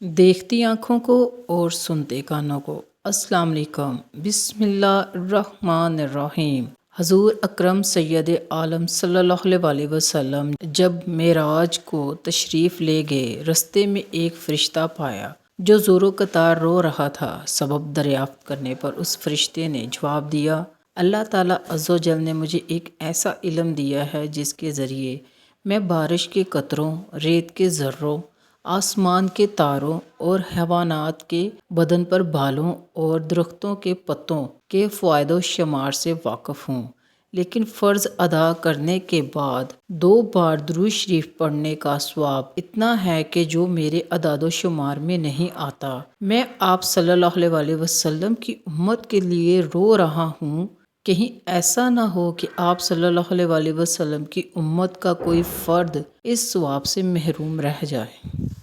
دیکھتی آنکھوں کو اور سنتے کانوں کو۔ السلام علیکم، بسم اللہ الرحمن الرحیم۔ حضور اکرم سید عالم صلی اللہ علیہ وسلم جب معراج کو تشریف لے گئے، رستے میں ایک فرشتہ پایا جو زور و قطار رو رہا تھا۔ سبب دریافت کرنے پر اس فرشتے نے جواب دیا، اللہ تعالیٰ عز و جل نے مجھے ایک ایسا علم دیا ہے جس کے ذریعے میں بارش کے قطروں، ریت کے ذروں، آسمان کے تاروں اور حیوانات کے بدن پر بالوں اور درختوں کے پتوں کے فوائد و شمار سے واقف ہوں، لیکن فرض ادا کرنے کے بعد 2 بار درود شریف پڑھنے کا ثواب اتنا ہے کہ جو میرے اعداد و شمار میں نہیں آتا۔ میں آپ صلی اللہ علیہ وسلم کی امت کے لیے رو رہا ہوں، کہیں ایسا نہ ہو کہ آپ صلی اللہ علیہ وسلم کی امت کا کوئی فرد اس ثواب سے محروم رہ جائے۔